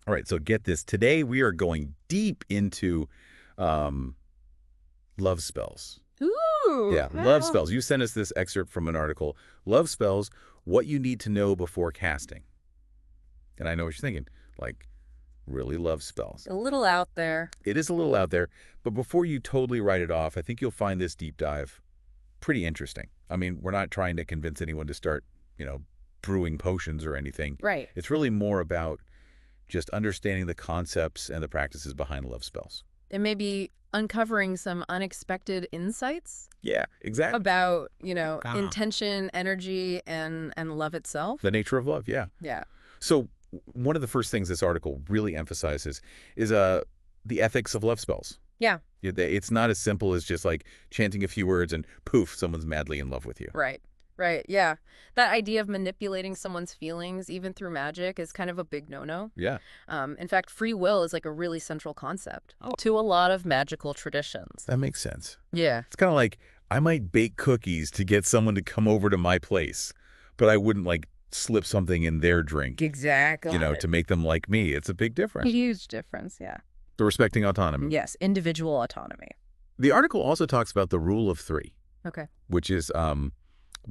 All right, so get this. Today we are going deep into um, love spells. Ooh, Yeah, love wow. spells. You sent us this excerpt from an article. Love spells, what you need to know before casting. And I know what you're thinking. Like, really love spells. A little out there. It is a little out there, but before you totally write it off, I think you'll find this deep dive pretty interesting. I mean, we're not trying to convince anyone to start, brewing potions or anything. Right. It's really more about just understanding the concepts and the practices behind love spells. And maybe uncovering some unexpected insights Yeah, exactly. about, Ah. intention, energy, and love itself. The nature of love, yeah. Yeah. So one of the first things this article really emphasizes is the ethics of love spells. Yeah. It's not as simple as just like chanting a few words and poof, someone's madly in love with you. Right. Right. Yeah. That idea of manipulating someone's feelings, even through magic, is kind of a big no-no. Yeah. In fact, free will is like a really central concept Oh. to a lot of magical traditions. That makes sense. Yeah. It's kind of like I might bake cookies to get someone to come over to my place, but I wouldn't like slip something in their drink, Exactly. to make them like me. It's a big difference. Huge difference. Yeah. The respecting autonomy. Yes. Individual autonomy. The article also talks about the rule of three, Okay. which is a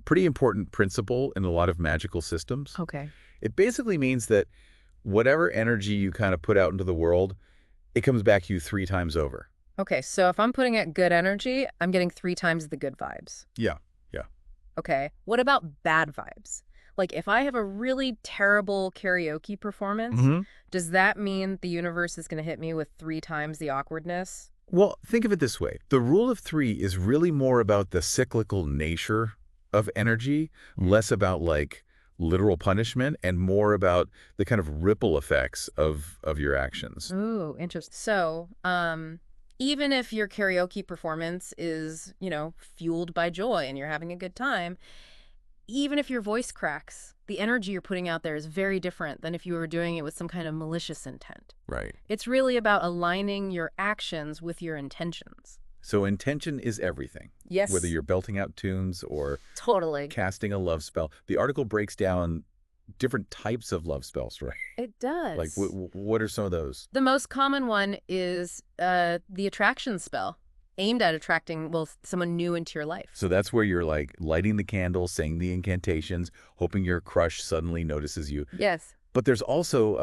pretty important principle in a lot of magical systems. Okay. It basically means that whatever energy you kind of put out into the world, it comes back to you 3 times over. Okay, so if I'm putting out good energy, I'm getting 3 times the good vibes. Yeah. Okay, what about bad vibes? Like if I have a really terrible karaoke performance, Mm-hmm. does that mean the universe is going to hit me with 3 times the awkwardness? Well, think of it this way. The rule of 3 is really more about the cyclical nature of energy, less about like literal punishment and more about the kind of ripple effects of your actions. Ooh, interesting. So, even if your karaoke performance is, fueled by joy and you're having a good time, even if your voice cracks, the energy you're putting out there is very different than if you were doing it with some kind of malicious intent. Right. It's really about aligning your actions with your intentions. So intention is everything. Yes. Whether you're belting out tunes or Totally. casting a love spell. The article breaks down different types of love spells, right? It does. Like, what are some of those? The most common one is the attraction spell, aimed at attracting, someone new into your life. So that's where you're like lighting the candle, saying the incantations, hoping your crush suddenly notices you. Yes. But there's also,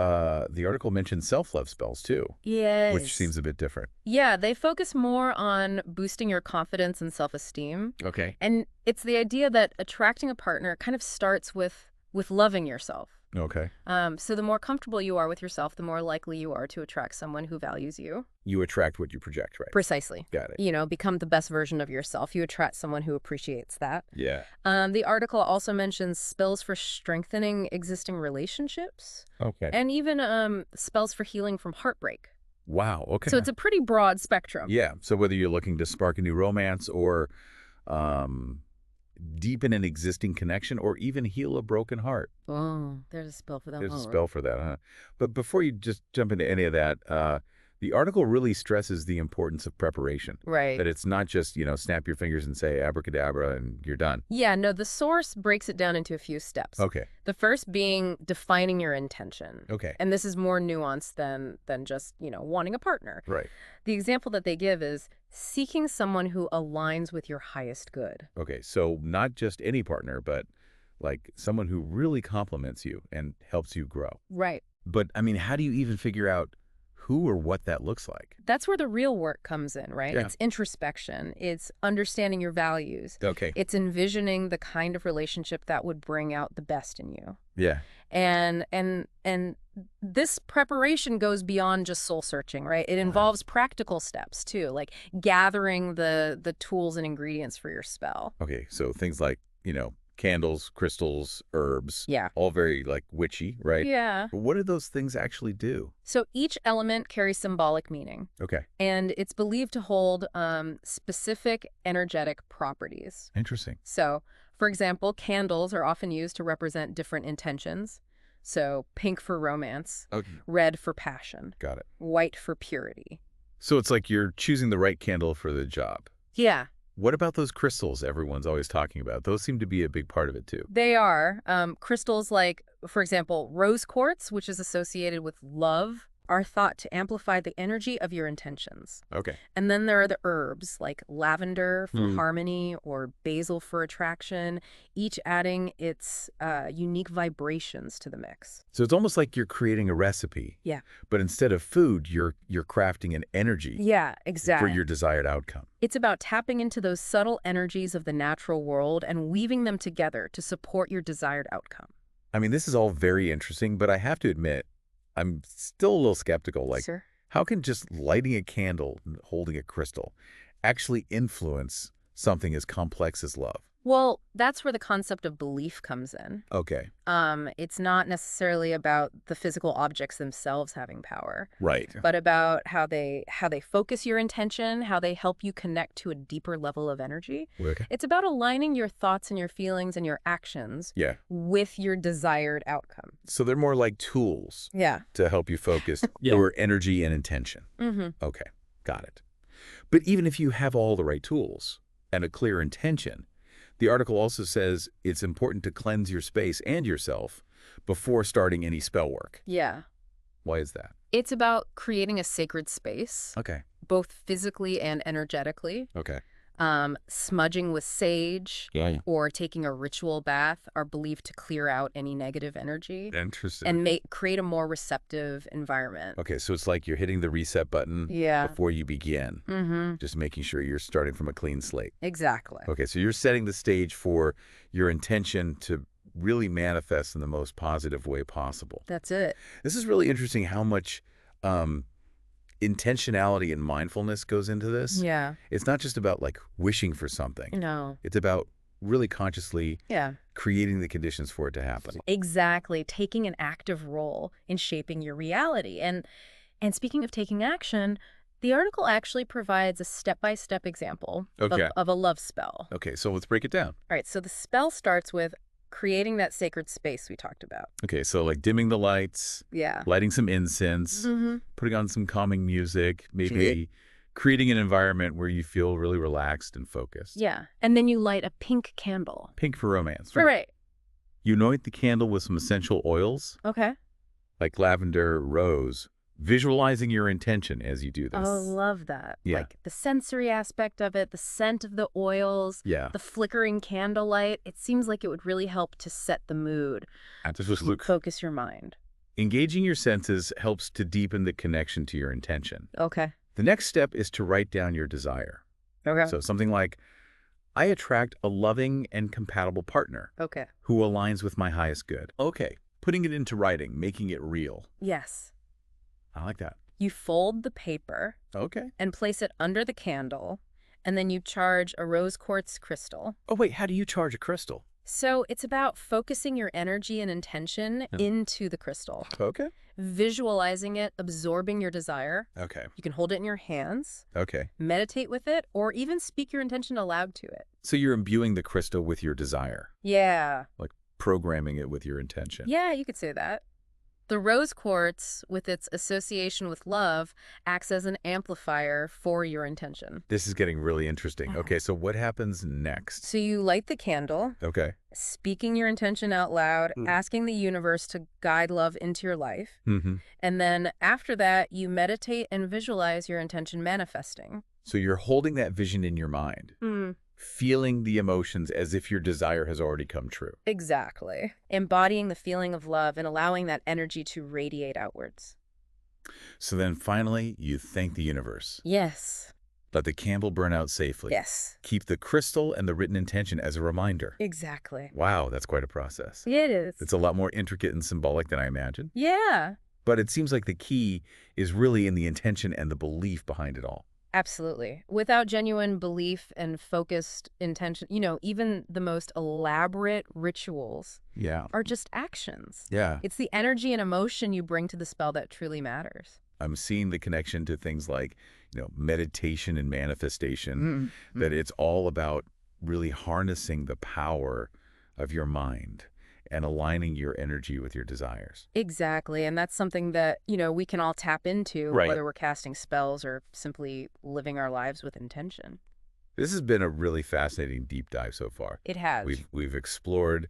the article mentions self-love spells too, Yes. which seems a bit different. Yeah, they focus more on boosting your confidence and self-esteem. Okay. And it's the idea that attracting a partner kind of starts with loving yourself. Okay. So the more comfortable you are with yourself, the more likely you are to attract someone who values you. You attract what you project, right? Precisely. Got it. Become the best version of yourself. You attract someone who appreciates that. Yeah. The article also mentions spells for strengthening existing relationships Okay. and even spells for healing from heartbreak. Wow. Okay. So it's a pretty broad spectrum. Yeah. So whether you're looking to spark a new romance or deepen an existing connection or even heal a broken heart. Oh, there's a spell for that. There's a spell for that, huh? But before you just jump into any of that, the article really stresses the importance of preparation. Right. That it's not just, snap your fingers and say abracadabra and you're done. Yeah, no, the source breaks it down into a few steps. Okay. The first being defining your intention. Okay. And this is more nuanced than just, wanting a partner. Right. The example that they give is seeking someone who aligns with your highest good. Okay. So not just any partner, but like someone who really compliments you and helps you grow. Right. But I mean, how do you even figure out who or what that looks like? That's where the real work comes in, right? Yeah. It's introspection. It's understanding your values. Okay. It's envisioning the kind of relationship that would bring out the best in you. Yeah. And this preparation goes beyond just soul searching, right? It involves practical steps too, like gathering the tools and ingredients for your spell. Okay. So things like, candles, crystals, herbs. Yeah. All very like witchy, right? Yeah. But what do those things actually do? So each element carries symbolic meaning, Okay. and it's believed to hold specific energetic properties. Interesting. So, for example, candles are often used to represent different intentions. So pink for romance, Okay. red for passion, Got it. white for purity. So it's like you're choosing the right candle for the job. Yeah, What about those crystals everyone's always talking about? Those seem to be a big part of it too. they are. Crystals like for example, rose quartz, which is associated with love, are thought to amplify the energy of your intentions. Okay. And then there are the herbs like lavender for Hmm. harmony or basil for attraction, each adding its unique vibrations to the mix. So it's almost like you're creating a recipe, Yeah. but instead of food, you're crafting an energy Yeah, for exactly. your desired outcome. It's about tapping into those subtle energies of the natural world and weaving them together to support your desired outcome. I mean, this is all very interesting, but I have to admit, I'm still a little skeptical. Like, Sure. how can just lighting a candle and holding a crystal actually influence something as complex as love? Well, that's where the concept of belief comes in. Okay. It's not necessarily about the physical objects themselves having power, Right. but about how they focus your intention, how they help you connect to a deeper level of energy. Okay. It's about aligning your thoughts and your feelings and your actions Yeah. with your desired outcome. So they're more like tools Yeah. to help you focus Yeah. your energy and intention. Mm-hmm. Okay. Got it. But even if you have all the right tools and a clear intention, the article also says it's important to cleanse your space and yourself before starting any spell work. Yeah. Why is that? It's about creating a sacred space, Okay. both physically and energetically. Okay. Smudging with sage Yeah. or taking a ritual bath are believed to clear out any negative energy Interesting. and create a more receptive environment. Okay, so it's like you're hitting the reset button Yeah. before you begin, Mm-hmm. just making sure you're starting from a clean slate. Exactly. Okay, so you're setting the stage for your intention to really manifest in the most positive way possible. That's it. This is really interesting how much intentionality and mindfulness goes into this. Yeah. It's not just about like wishing for something. No. It's about really consciously Yeah. creating the conditions for it to happen. Exactly. Taking an active role in shaping your reality. And speaking of taking action, the article actually provides a step-by-step example Okay. of a love spell. Okay, so let's break it down. All right, so the spell starts with creating that sacred space we talked about. Okay, so like dimming the lights, Yeah. lighting some incense, Mm-hmm. putting on some calming music, maybe creating an environment where you feel really relaxed and focused. Yeah. And then you light a pink candle. Pink for romance. Right. You anoint the candle with some essential oils, Okay. like lavender, rose, visualizing your intention as you do this. Oh, love that. Yeah. Like the sensory aspect of it, the scent of the oils, Yeah. the flickering candlelight. It seems like it would really help to set the mood, focus your mind. Engaging your senses helps to deepen the connection to your intention. Okay. The next step is to write down your desire. Okay. So something like, I attract a loving and compatible partner Okay. who aligns with my highest good. Okay, putting it into writing, making it real. Yes. I like that. You fold the paper Okay. and place it under the candle, and then you charge a rose quartz crystal. Oh, wait, how do you charge a crystal? So it's about focusing your energy and intention into the crystal, Okay. visualizing it, absorbing your desire. Okay. You can hold it in your hands, Okay. meditate with it, or even speak your intention aloud to it. So you're imbuing the crystal with your desire, Yeah. like programming it with your intention. Yeah, you could say that. The rose quartz, with its association with love, acts as an amplifier for your intention. This is getting really interesting. Okay, so what happens next? So you light the candle, Okay. speaking your intention out loud, asking the universe to guide love into your life. Mm-hmm. And then after that, you meditate and visualize your intention manifesting. So you're holding that vision in your mind, feeling the emotions as if your desire has already come true. Exactly. Embodying the feeling of love and allowing that energy to radiate outwards. So then finally, you thank the universe. Yes. Let the candle burn out safely. Yes. Keep the crystal and the written intention as a reminder. Exactly. Wow, that's quite a process. It is. It's a lot more intricate and symbolic than I imagined. Yeah. But it seems like the key is really in the intention and the belief behind it all. Absolutely. Without genuine belief and focused intention, even the most elaborate rituals Yeah. are just actions. Yeah. It's the energy and emotion you bring to the spell that truly matters. I'm seeing the connection to things like, meditation and manifestation, that it's all about really harnessing the power of your mind and aligning your energy with your desires. Exactly. And that's something that, we can all tap into, Right. whether we're casting spells or simply living our lives with intention. This has been a really fascinating deep dive so far. It has. We've explored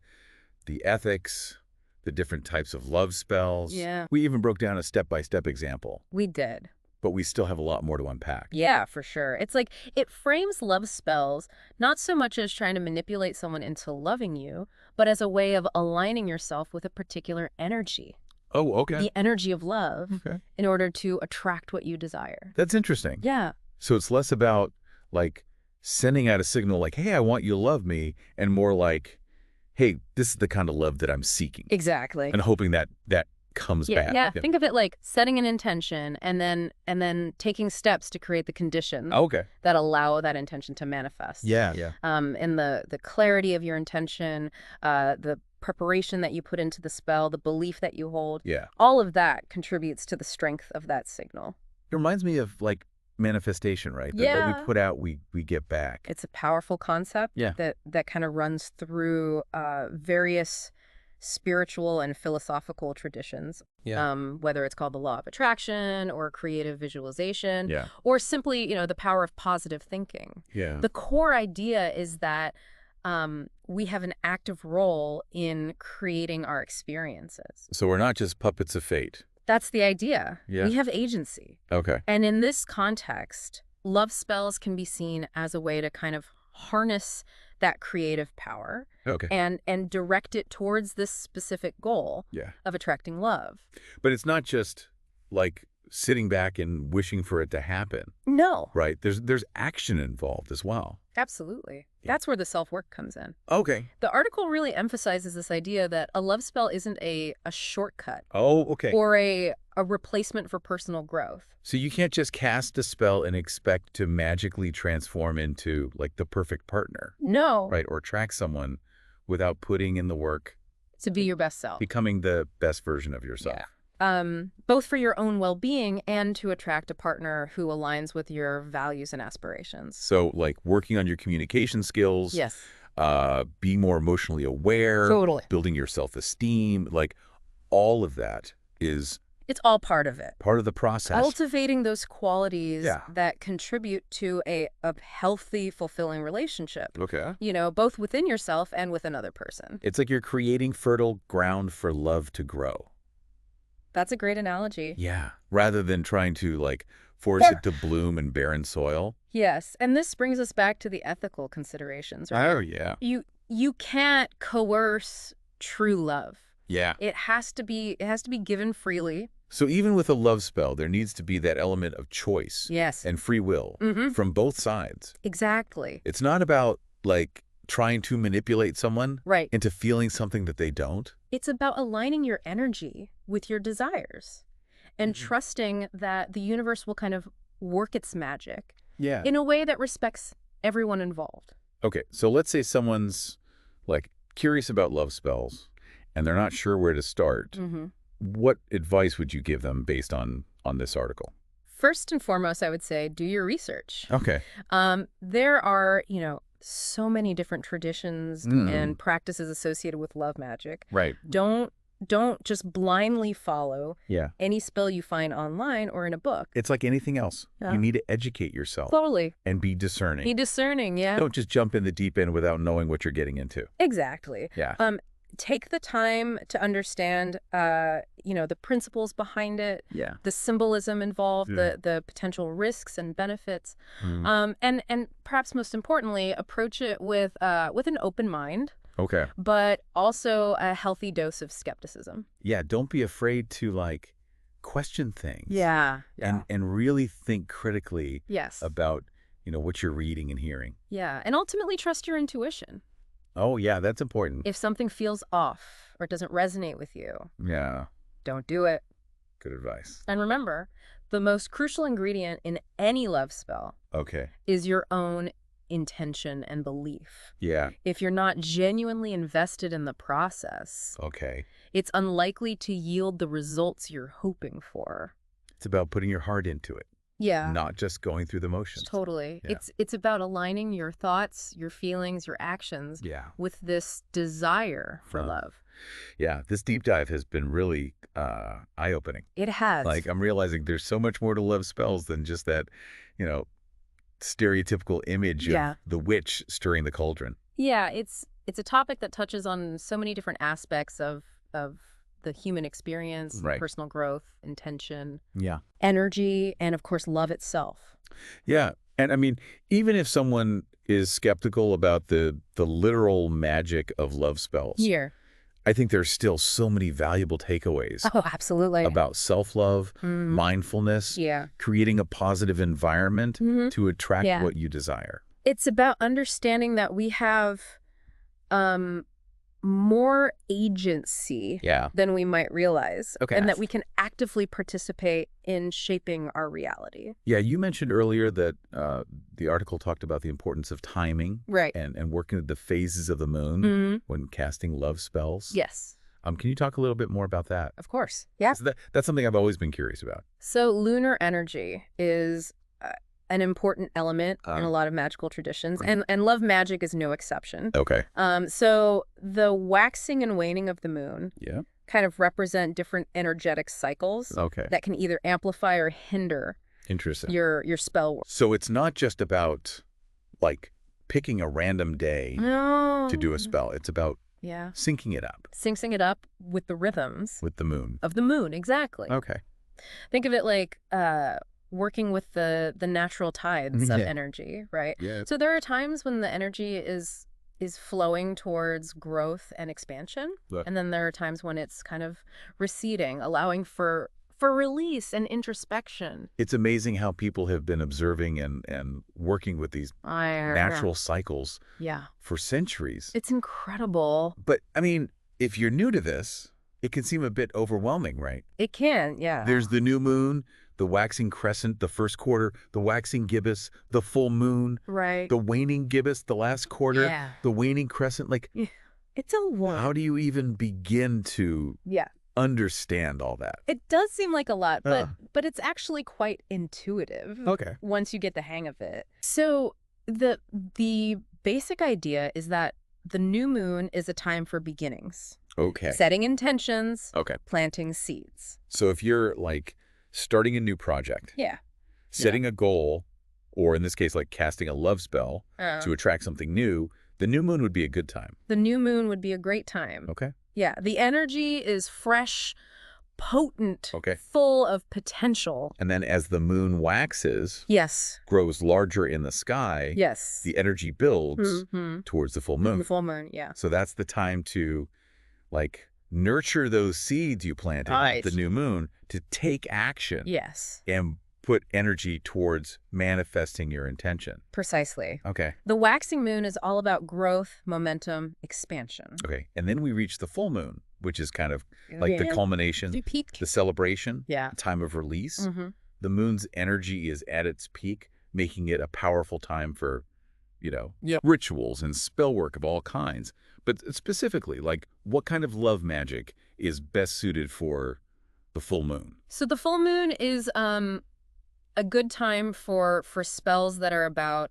the ethics, the different types of love spells. Yeah. We even broke down a step-by-step example, We did. but we still have a lot more to unpack. Yeah, for sure. It's like it frames love spells not so much as trying to manipulate someone into loving you, but as a way of aligning yourself with a particular energy, Oh, okay. the energy of love, Okay. in order to attract what you desire. That's interesting. Yeah. So it's less about, like, sending out a signal like, hey, I want you to love me, and more like, hey, this is the kind of love that I'm seeking. Exactly. And hoping that comes back. Yeah. Think of it like setting an intention and then taking steps to create the conditions Okay. that allow that intention to manifest. Yeah. In the clarity of your intention, the preparation that you put into the spell, the belief that you hold, Yeah. all of that contributes to the strength of that signal. It reminds me of, like, manifestation, right? That what Yeah. we put out, we get back. It's a powerful concept Yeah. that kind of runs through various spiritual and philosophical traditions. Yeah. Whether it's called the law of attraction or creative visualization, Yeah. or simply, the power of positive thinking. Yeah. The core idea is that we have an active role in creating our experiences. So we're not just puppets of fate. That's the idea. Yeah. We have agency. Okay. And in this context, love spells can be seen as a way to kind of harness that creative power Okay. and direct it towards this specific goal Yeah. of attracting love. But it's not just, like, sitting back and wishing for it to happen, No, right? There's action involved as well. absolutely. Yeah. That's where the self-work comes in. Okay. The article really emphasizes this idea that a love spell isn't a shortcut Oh, okay. or a replacement for personal growth. So you can't just cast a spell and expect to magically transform into, like, the perfect partner, No, right? Or attract someone without putting in the work, to be your best self. becoming the best version of yourself. Yeah. Both for your own well-being and to attract a partner who aligns with your values and aspirations. So, like, working on your communication skills, Yes. being more emotionally aware, Totally. building your self-esteem, like, all of that is It's all part of it. part of the process. Cultivating those qualities Yeah. that contribute to a healthy, fulfilling relationship, Okay. both within yourself and with another person. It's like you're creating fertile ground for love to grow. That's a great analogy. Yeah. Rather than trying to, like, force it to bloom in barren soil. Yes, and this brings us back to the ethical considerations, right? Oh, yeah. You can't coerce true love. Yeah. It has to be given freely. So even with a love spell, there needs to be that element of choice Yes. and free will from both sides. Exactly. It's not about, like, trying to manipulate someone Right. into feeling something that they don't. It's about aligning your energy with your desires and trusting that the universe will kind of work its magic Yeah. in a way that respects everyone involved. Okay, so let's say someone's, like, curious about love spells and they're not sure where to start. What advice would you give them based on this article? First and foremost, I would say do your research. Okay. There are, so many different traditions and practices associated with love magic. Right. Don't just blindly follow Yeah. any spell you find online or in a book. It's like anything else. Yeah. You need to educate yourself Totally. and be discerning. Be discerning, yeah. Don't just jump in the deep end without knowing what you're getting into. Exactly. Yeah. Take the time to understand, the principles behind it, Yeah. the symbolism involved, Yeah. the potential risks and benefits, and perhaps most importantly, approach it with an open mind, Okay. but also a healthy dose of skepticism. Yeah, don't be afraid to, like, question things. Yeah. And really think critically Yes. about, what you're reading and hearing. Yeah. And ultimately trust your intuition. Oh, yeah, that's important. If something feels off or doesn't resonate with you, Yeah, don't do it. good advice. And remember, the most crucial ingredient in any love spell Okay. is your own intention and belief. Yeah. If you're not genuinely invested in the process, Okay. it's unlikely to yield the results you're hoping for. It's about putting your heart into it, Yeah. not just going through the motions. Totally. Yeah. It's about aligning your thoughts, your feelings, your actions Yeah. with this desire for Huh. love. Yeah, this deep dive has been really eye-opening. It has. Like, I'm realizing there's so much more to love spells than just that, stereotypical image Yeah. of the witch stirring the cauldron. Yeah, it's a topic that touches on so many different aspects of the human experience, Right. personal growth, intention, Yeah. energy, and of course, love itself. Yeah. And I mean, even if someone is skeptical about the literal magic of love spells, Here. I think there's still so many valuable takeaways Oh, absolutely. about self-love, Mm, mindfulness, yeah. creating a positive environment Mhm. to attract Yeah. what you desire. It's about understanding that we have um, more agency Yeah. than we might realize, Okay. and that we can actively participate in shaping our reality. Yeah, you mentioned earlier that the article talked about the importance of timing Right. and working with the phases of the moon Hmm. when casting love spells. Yes, Can you talk a little bit more about that? of course. Yeah. 'Cause that's something I've always been curious about. So lunar energy is an important element in Uh, a lot of magical traditions, right. and love magic is no exception. Okay. So the waxing and waning of the moon Yeah. kind of represent different energetic cycles Okay. that can either amplify or hinder Interesting. your spell work. So it's not just about, like, picking a random day No. to do a spell. It's about Yeah. syncing it up Syncing it up with the rhythms with the moon. of the moon, exactly. Okay. Think of it like working with the natural tides of Yeah. energy, right? Yeah. So there are times when the energy is flowing towards growth and expansion, Look. and then there are times when it's kind of receding, allowing for release and introspection. It's amazing how people have been observing and working with these natural cycles Yeah. for centuries. It's incredible. But, I mean, if you're new to this, it can seem a bit overwhelming, right? It can, yeah. There's the new moon, the waxing crescent, the first quarter, the waxing gibbous, the full moon, Right. the waning gibbous, the last quarter, Yeah. the waning crescent. Like, It's a lot. how do you even begin to Yeah. understand all that? It does seem like a lot, Uh. but it's actually quite intuitive. Okay. Once you get the hang of it. So the basic idea is that the new moon is a time for beginnings, Okay. setting intentions, Okay. planting seeds. So if you're, like, starting a new project, Yeah. setting a goal, or in this case, like casting a love spell to attract something new, the new moon would be a good time. The new moon would be a great time. Okay. Yeah. The energy is fresh, potent, Okay. full of potential. And then as the moon waxes, Yes. grows larger in the sky, Yes. the energy builds Mhm. towards the full moon. The full moon, yeah. So that's the time to, like, nurture those seeds you planted Right. at the new moon to take action Yes. and put energy towards manifesting your intention. Precisely. Okay. The waxing moon is all about growth, momentum, expansion. Okay. And then we reach the full moon, which is kind of like the culmination, The peak. the celebration, Yeah. the time of release. Mm-hmm. The moon's energy is at its peak, making it a powerful time for, rituals and spell work of all kinds. But specifically, like, what kind of love magic is best suited for the full moon? So the full moon is a good time for spells that are about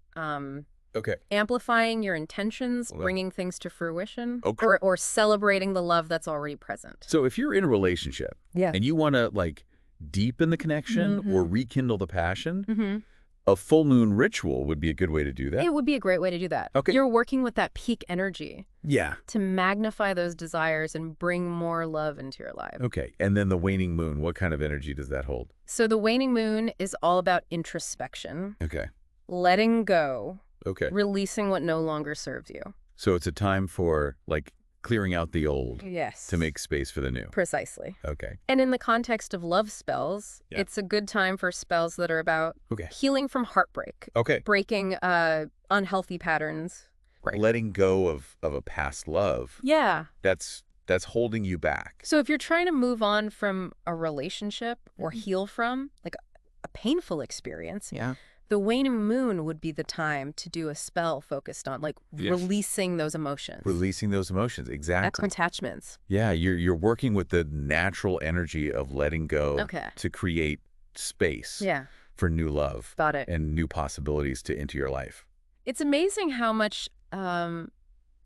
Okay. amplifying your intentions, Well, bringing things to fruition, Okay. or celebrating the love that's already present. So if you're in a relationship Yeah. and you want to, like, deepen the connection or rekindle the passion, Mm-hmm. a full moon ritual would be a good way to do that. It would be a great way to do that. Okay. You're working with that peak energy Yeah. to magnify those desires and bring more love into your life. Okay. And then the waning moon, what kind of energy does that hold? So the waning moon is all about introspection, Okay. letting go, Okay. releasing what no longer serves you. So it's a time for, like, clearing out the old Yes. to make space for the new. Precisely. Okay. And in the context of love spells, Yeah. it's a good time for spells that are about Okay. healing from heartbreak, Okay. breaking unhealthy patterns. Letting go of a past love, Yeah. that's holding you back. So if you're trying to move on from a relationship or heal from, like, a painful experience, Yeah. the waning moon would be the time to do a spell focused on, like, Yes. releasing those emotions. Releasing those emotions. Exactly. Attachments. Yeah. You're working with the natural energy of letting go Okay. to create space Yeah. for new love Got it. and new possibilities to enter your life. It's amazing how much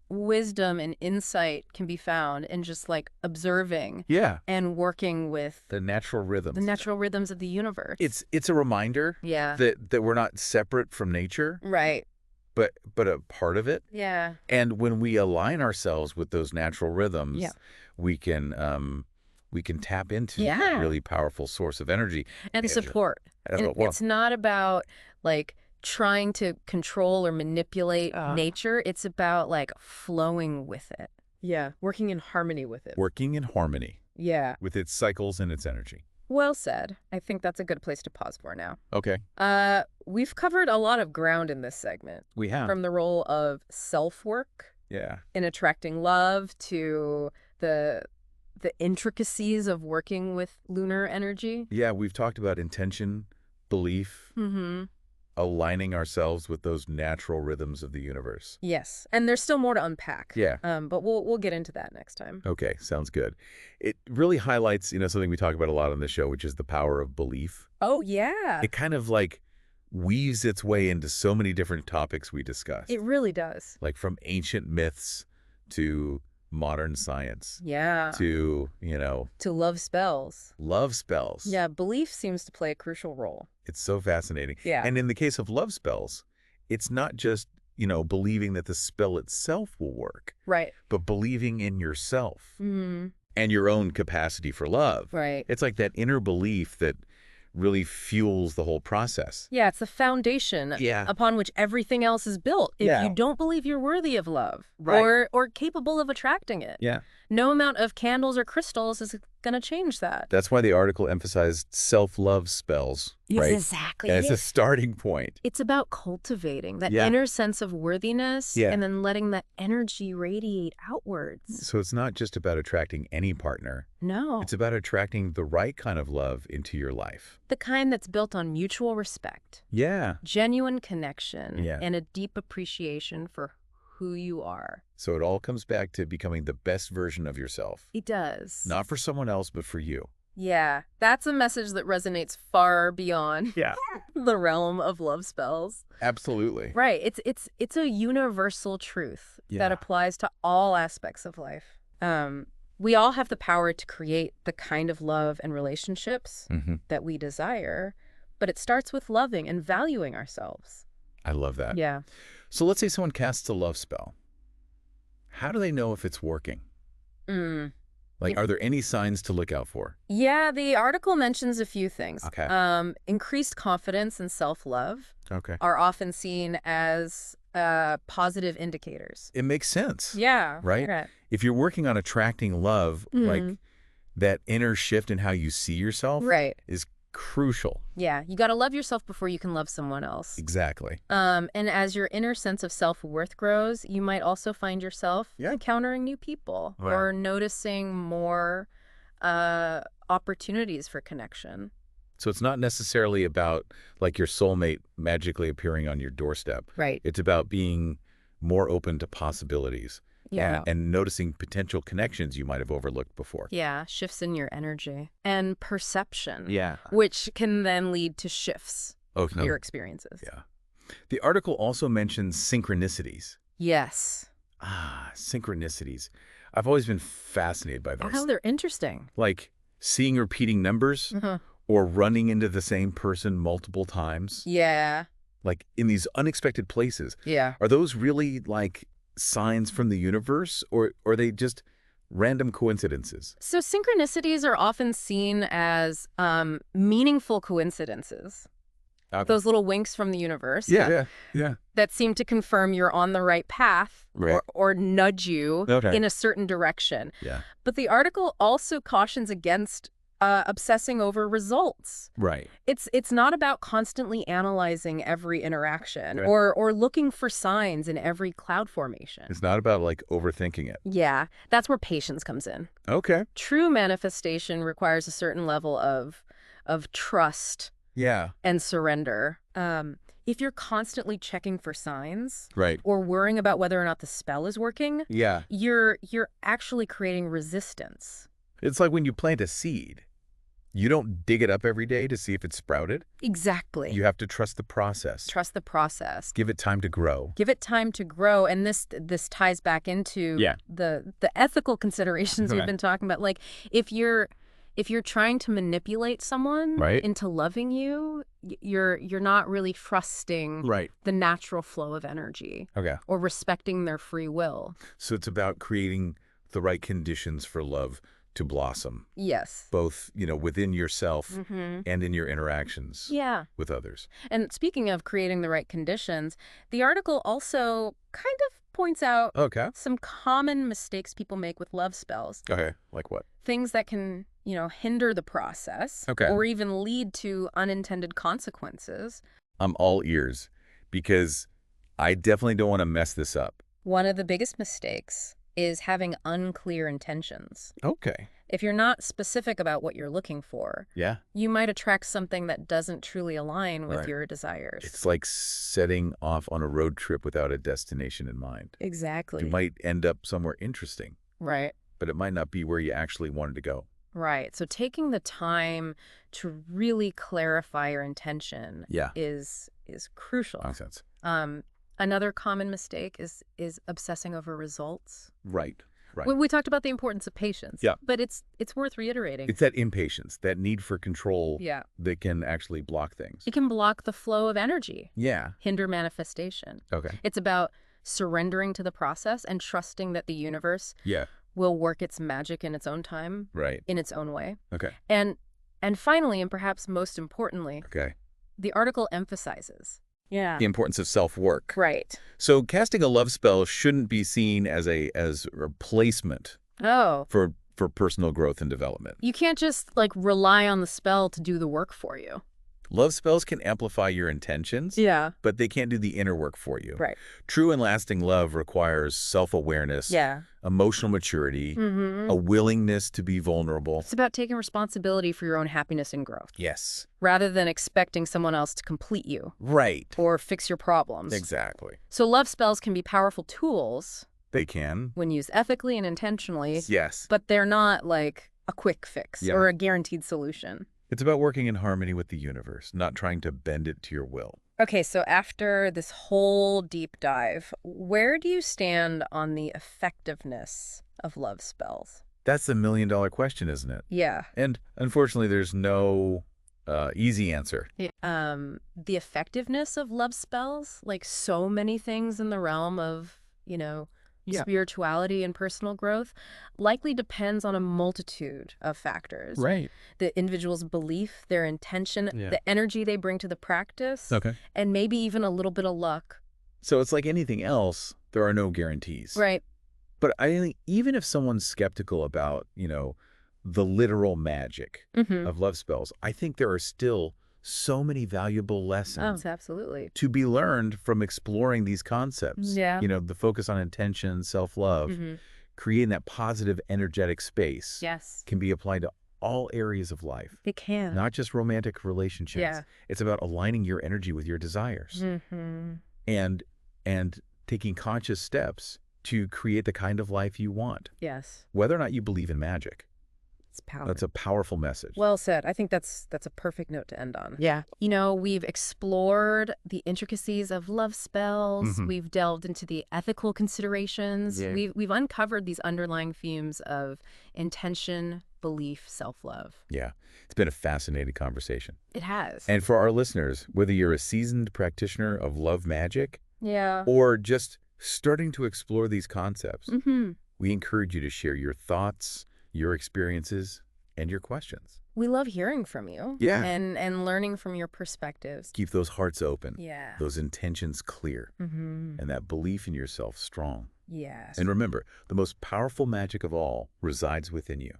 wisdom and insight can be found in just, like, observing Yeah. and working with The natural rhythms. the natural rhythms of the universe. It's a reminder Yeah. that we're not separate from nature, Right. but a part of it. Yeah. And when we align ourselves with those natural rhythms, Yeah. we can we can tap into a Yeah. really powerful source of energy. And support. And Well, it's not about like trying to control or manipulate nature. It's about like flowing with it. Yeah, working in harmony with it. working in harmony Yeah. with its cycles and its energy. Well said. I think that's a good place to pause for now. Okay. We've covered a lot of ground in this segment, We have. from the role of self-work Yeah. in attracting love to the intricacies of working with lunar energy. Yeah, we've talked about intention, belief, Mm-hmm. aligning ourselves with those natural rhythms of the universe. Yes, and there's still more to unpack. Yeah. But we'll get into that next time. Okay, sounds good. It really highlights, something we talk about a lot on the show, which is the power of belief. Oh yeah, It kind of like weaves its way into so many different topics we discussed. it really does. Like from ancient myths to modern science Yeah. to, To love spells. love spells. Yeah, belief seems to play a crucial role. It's so fascinating. Yeah. And in the case of love spells, it's not just, believing that the spell itself will work, Right. but believing in yourself Mm-hmm. and your own capacity for love. Right. It's like that inner belief that really fuels the whole process. Yeah, it's the foundation Yeah. upon which everything else is built. If Yeah. you don't believe you're worthy of love Right. or capable of attracting it, Yeah. no amount of candles or crystals is going to change that. That's why the article emphasized self-love spells, right? Exactly. And it's a starting point. It's about cultivating that Yeah. inner sense of worthiness Yeah. and then letting that energy radiate outwards. So it's not just about attracting any partner. No. It's about attracting the right kind of love into your life. The kind that's built on mutual respect, Yeah. genuine connection, Yeah. and a deep appreciation for who you are. So it all comes back to becoming the best version of yourself. It does. Not for someone else, but for you. Yeah, that's a message that resonates far beyond Yeah. the realm of love spells. Absolutely. Right. It's a universal truth that Yeah. applies to all aspects of life. We all have the power to create the kind of love and relationships Mm-hmm. that we desire, but it starts with loving and valuing ourselves. I love that. Yeah. So let's say someone casts a love spell. How do they know if it's working? Mm. Like, are there any signs to look out for? Yeah, the article mentions a few things. Okay. Increased confidence and self-love Okay. are often seen as positive indicators. It makes sense. Yeah. Right? If you're working on attracting love, like Mhm. that inner shift in how you see yourself Right. is crucial. Yeah. You got to love yourself before you can love someone else. Exactly. And as your inner sense of self-worth grows, you might also find yourself Yeah. encountering new people Wow. or noticing more opportunities for connection. So it's not necessarily about like your soulmate magically appearing on your doorstep. Right. It's about being more open to possibilities Yeah. and noticing potential connections you might have overlooked before. Yeah. Shifts in your energy and perception. Yeah. Which can then lead to shifts Oh, in your experiences. yeah. The article also mentions synchronicities. Yes. Synchronicities. I've always been fascinated by those. Oh, they're interesting. Like seeing repeating numbers Uh-huh. or running into the same person multiple times, Yeah. like in these unexpected places. Yeah. Are those really like signs from the universe or are they just random coincidences? So synchronicities are often seen as meaningful coincidences. Those little winks from the universe Yeah. that seem to confirm you're on the right path Right. or nudge you Okay. in a certain direction. Yeah. But the article also cautions against obsessing over results. Right. It's not about constantly analyzing every interaction Right. or looking for signs in every cloud formation. It's not about like overthinking it. Yeah, that's where patience comes in. Okay. True manifestation requires a certain level of trust Yeah. and surrender. If you're constantly checking for signs Right. or worrying about whether or not the spell is working, Yeah. you're actually creating resistance. It's like when you plant a seed. You don't dig it up every day to see if it's sprouted. Exactly. You have to trust the process. Trust the process. Give it time to grow. Give it time to grow, and this ties back into Yeah. the ethical considerations we've Right. been talking about. Like if you're trying to manipulate someone Right. into loving you, you're not really trusting Right. the natural flow of energy Okay. or respecting their free will. So it's about creating the right conditions for love to blossom, Yes. both, within yourself Mm-hmm. and in your interactions Yeah. with others. And speaking of creating the right conditions, the article also kind of points out Okay. some common mistakes people make with love spells. Okay. Like what? Things that can, hinder the process Okay. or even lead to unintended consequences. I'm all ears because I definitely don't want to mess this up. One of the biggest mistakes is having unclear intentions. Okay. If you're not specific about what you're looking for, Yeah. you might attract something that doesn't truly align with Right. your desires. It's like setting off on a road trip without a destination in mind. Exactly. You might end up somewhere interesting, Right. but it might not be where you actually wanted to go. Right. So taking the time to really clarify your intention Yeah. is crucial. Nonsense. Another common mistake is obsessing over results. Right. Right. We talked about the importance of patience. Yeah. But it's worth reiterating. It's that impatience, that need for control Yeah. that can actually block things. It can block the flow of energy, Yeah. hinder manifestation. Okay. It's about surrendering to the process and trusting that the universe Yeah. will work its magic in its own time, Right. in its own way. Okay. And finally, and perhaps most importantly, Okay. the article emphasizes. Yeah. The importance of self-work. Right. So casting a love spell shouldn't be seen as a replacement Oh. for personal growth and development. You can't just rely on the spell to do the work for you. Love spells can amplify your intentions, Yeah. but they can't do the inner work for you. Right. True and lasting love requires self-awareness, Yeah. emotional maturity, Mm-hmm. a willingness to be vulnerable. It's about taking responsibility for your own happiness and growth, Yes. rather than expecting someone else to complete you Right. or fix your problems. Exactly. So love spells can be powerful tools They can. when used ethically and intentionally, Yes. but they're not like a quick fix Yeah. or a guaranteed solution. It's about working in harmony with the universe, not trying to bend it to your will. Okay, so after this whole deep dive, where do you stand on the effectiveness of love spells? That's the million-dollar question, isn't it? Yeah. And unfortunately, there's no easy answer. The effectiveness of love spells, like so many things in the realm of, Yeah. spirituality and personal growth, likely depends on a multitude of factors. Right. The individual's belief, their intention, Yeah. the energy they bring to the practice, Okay. and maybe even a little bit of luck. So it's like anything else, there are no guarantees. Right. But I think even if someone's skeptical about, the literal magic Mm-hmm. of love spells, I think there are still so many valuable lessons Absolutely. to be learned from exploring these concepts. Yeah. The focus on intention, self-love, Mm-hmm. creating that positive energetic space Yes. can be applied to all areas of life, It can. not just romantic relationships. Yeah. It's about aligning your energy with your desires Mm-hmm. and taking conscious steps to create the kind of life you want, Yes. whether or not you believe in magic. It's powerful. That's a powerful message. Well said. I think that's a perfect note to end on. Yeah. We've explored the intricacies of love spells. Mhm. We've delved into the ethical considerations. Yeah. We've uncovered these underlying themes of intention, belief, self-love. Yeah, it's been a fascinating conversation. It has. And for our listeners, whether you're a seasoned practitioner of love magic Yeah. or just starting to explore these concepts, Mm-hmm. we encourage you to share your thoughts, your experiences, and your questions. We love hearing from you. Yeah. And learning from your perspectives. Keep those hearts open, Yeah. those intentions clear, Mm-hmm. and that belief in yourself strong. Yes. And remember, the most powerful magic of all resides within you.